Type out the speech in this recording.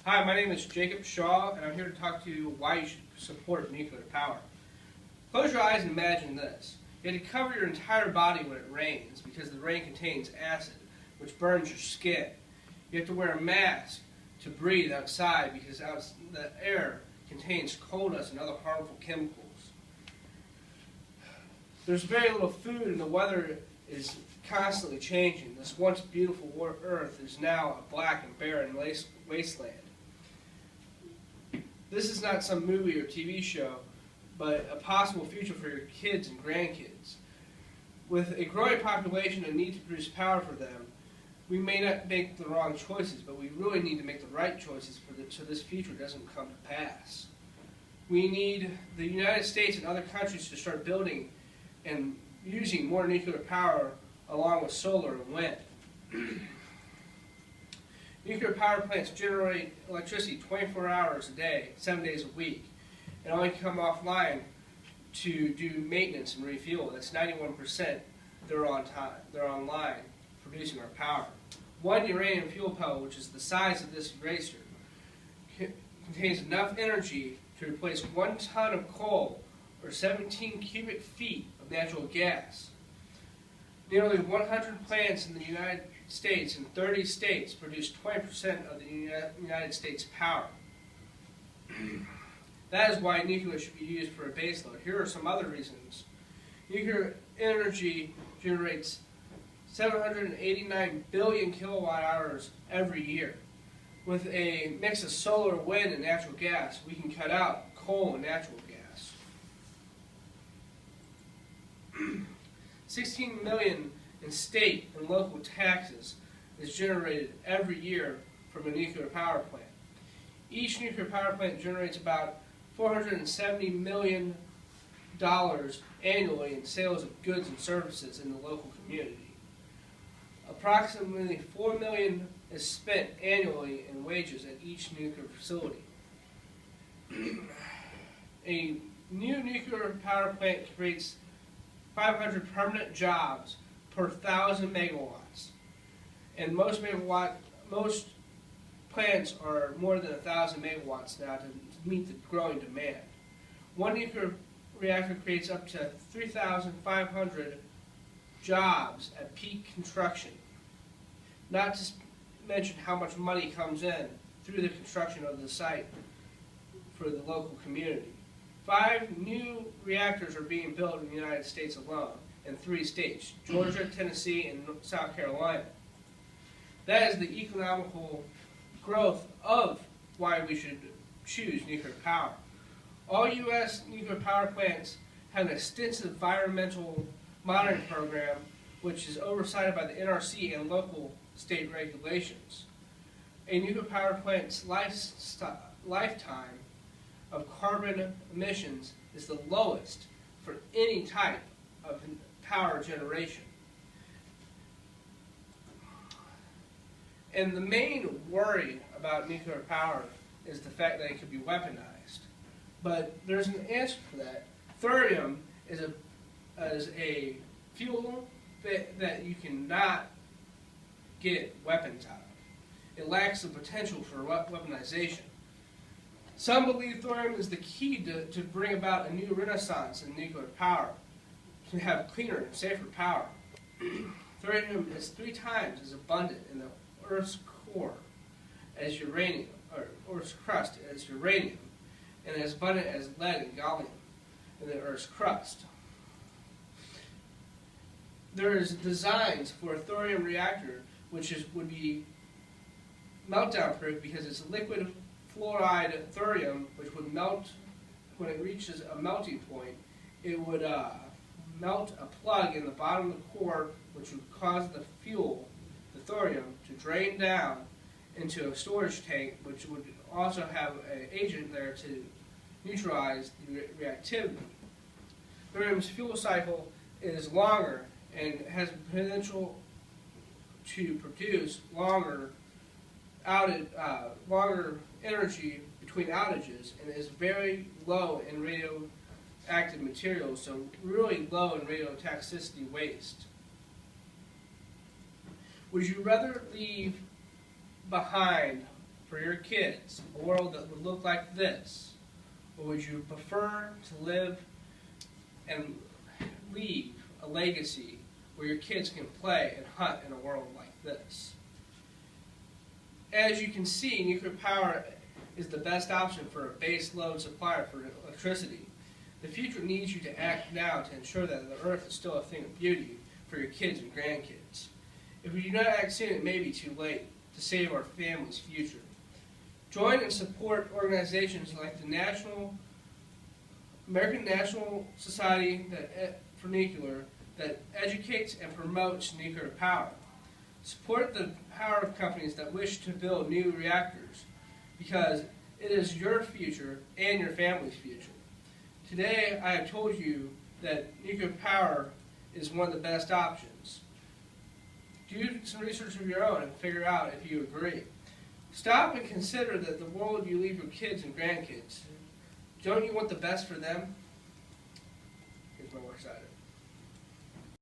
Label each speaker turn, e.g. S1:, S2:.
S1: Hi, my name is Jacob Schau, and I'm here to talk to you why you should support nuclear power. Close your eyes and imagine this. You have to cover your entire body when it rains because the rain contains acid, which burns your skin. You have to wear a mask to breathe outside because the air contains coal dust and other harmful chemicals. There's very little food and the weather is constantly changing. This once beautiful earth is now a black and barren wasteland. This is not some movie or TV show, but a possible future for your kids and grandkids. With a growing population and need to produce power for them, we may not make the wrong choices, but we really need to make the right choices so this future doesn't come to pass. We need the United States and other countries to start building and using more nuclear power along with solar and wind. Nuclear power plants generate electricity 24 hours a day, 7 days a week, and only come offline to do maintenance and refuel. That's 91%. They're on time. They're online producing our power. One uranium fuel pellet, which is the size of this eraser, contains enough energy to replace 1 ton of coal or 17 cubic feet of natural gas. Nearly 100 plants in the United States and 30 states produce 20% of the United States' power. That is why nuclear should be used for a baseload. Here are some other reasons. Nuclear energy generates 789 billion kilowatt hours every year. With a mix of solar, wind, and natural gas, we can cut out coal and natural gas. 16 million in state and local taxes is generated every year from a nuclear power plant. Each nuclear power plant generates about $470 million annually in sales of goods and services in the local community. Approximately $4 million is spent annually in wages at each nuclear facility. A new nuclear power plant creates 500 permanent jobs per 1,000 megawatts, and most plants are more than 1,000 megawatts now to meet the growing demand. One nuclear reactor creates up to 3,500 jobs at peak construction, not to mention how much money comes in through the construction of the site for the local community. 5 new reactors are being built in the United States alone, in 3 states, Georgia, Tennessee, and South Carolina. That is the economical growth of why we should choose nuclear power. All U.S. nuclear power plants have an extensive environmental monitoring program which is oversighted by the NRC and local state regulations. A nuclear power plant's lifetime of carbon emissions is the lowest for any type of power generation. And the main worry about nuclear power is the fact that it could be weaponized. But there's an answer for that. Thorium is a fuel that you cannot get weapons out of. It lacks the potential for weaponization. Some believe thorium is the key to bring about a new renaissance in nuclear power, to have cleaner and safer power. Thorium is 3 times as abundant in the Earth's core as uranium, or Earth's crust as uranium, and as abundant as lead and gallium in the Earth's crust. There is designs for a thorium reactor which would be meltdown proof because it's a liquid fluoride thorium which would melt when it reaches a melting point. It would melt a plug in the bottom of the core which would cause the fuel, the thorium, to drain down into a storage tank which would also have an agent there to neutralize the reactivity. Thorium's fuel cycle is longer and has potential to produce longer energy between outages, and is very low in radioactive materials, so really low in radiotoxicity waste. Would you rather leave behind for your kids a world that would look like this? Or would you prefer to live and leave a legacy where your kids can play and hunt in a world like this? As you can see, nuclear power is the best option for a base load supplier for electricity. The future needs you to act now to ensure that the Earth is still a thing of beauty for your kids and grandkids. If we do not act soon, it may be too late to save our family's future. Join and support organizations like the American National Society for Nuclear that educates and promotes nuclear power. Support the power companies that wish to build new reactors, because it is your future and your family's future. Today, I have told you that nuclear power is one of the best options. Do some research of your own and figure out if you agree. Stop and consider that the world you leave your kids and grandkids. Don't you want the best for them? Here's my works cited.